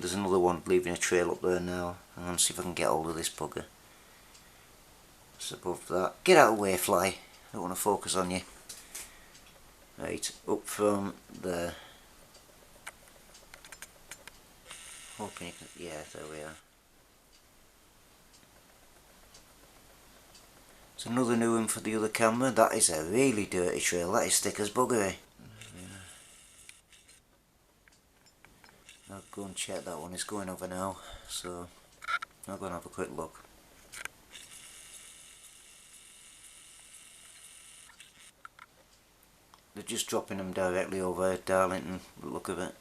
There's another one leaving a trail up there now. I'm going to see if I can get hold of this bugger. It's above that. Get out of the way, fly. I don't want to focus on you. Right, up from there. Hoping you can... yeah, there we are. It's another new one for the other camera. That is a really dirty trail. That is thick as buggery. I'll go and check that one. It's going over now, so I'll go and have a quick look. They're just dropping them directly over Darlington, the look of it.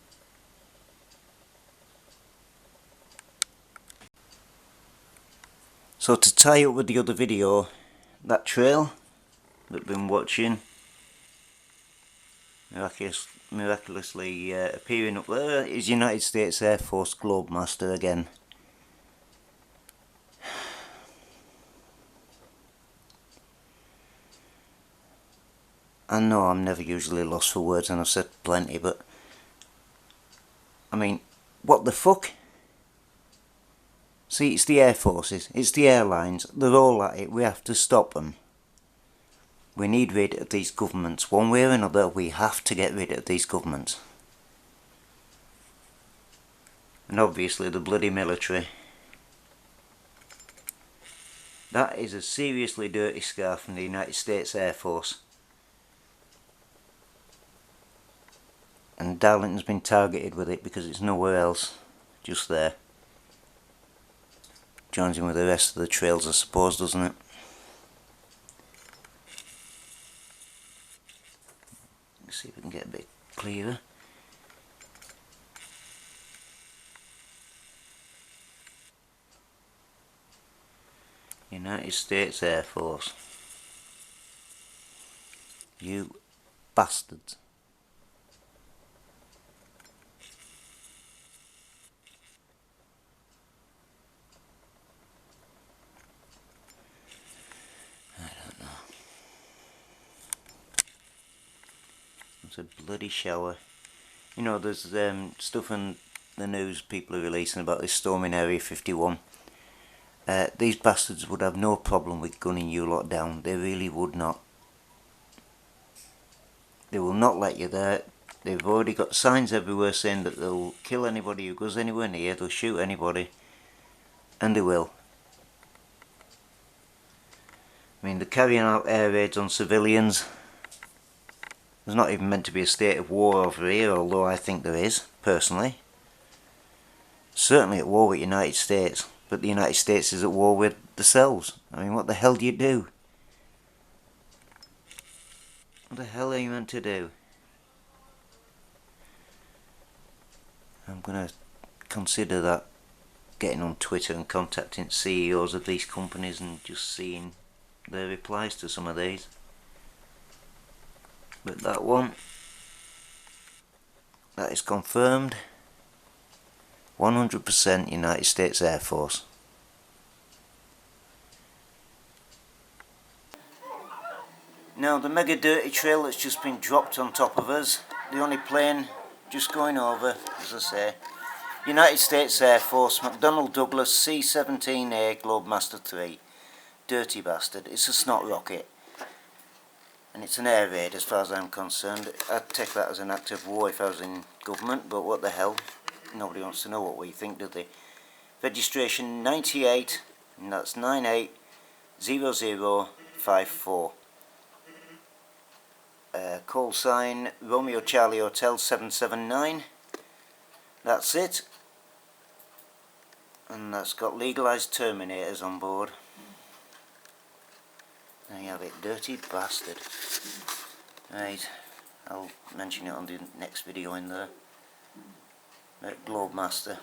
So to tie up with the other video, that trail that I've been watching, miraculously appearing up there, is United States Air Force Globemaster again. I know I'm never usually lost for words, and I've said plenty, but I mean, what the fuck? See, it's the Air Forces, it's the airlines, they're all at it. We have to stop them. We need rid of these governments. One way or another, we have to get rid of these governments. And obviously the bloody military. That is a seriously dirty scar from the United States Air Force. And Darlington's been targeted with it because it's nowhere else, just there. Joins in with the rest of the trails, I suppose, doesn't it? Let's see if we can get a bit clearer. United States Air Force. You bastards. It's a bloody shower. You know, there's stuff in the news people are releasing about this storm in Area 51. These bastards would have no problem with gunning you lot down. They really would not. They will not let you there. They've already got signs everywhere saying that they'll kill anybody who goes anywhere near. They'll shoot anybody. And they will. I mean, they're carrying out air raids on civilians. There's not even meant to be a state of war over here, although I think there is, personally. Certainly at war with the United States, but the United States is at war with themselves. I mean, what the hell do you do? What the hell are you meant to do? I'm going to consider that, getting on Twitter and contacting CEOs of these companies and just seeing their replies to some of these. But that one, that is confirmed. 100% United States Air Force. Now the mega dirty trail that's just been dropped on top of us, the only plane just going over, as I say, United States Air Force, McDonnell Douglas C-17A Globemaster 3. Dirty bastard. It's a snot rocket. And it's an air raid as far as I'm concerned. I'd take that as an act of war if I was in government, but what the hell? Nobody wants to know what we think, do they? Registration 98, and that's 980054. Call sign Romeo Charlie Hotel 779. That's it. And that's got legalised terminators on board. There you have it, dirty bastard. Right, I'll mention it on the next video in there. Globemaster.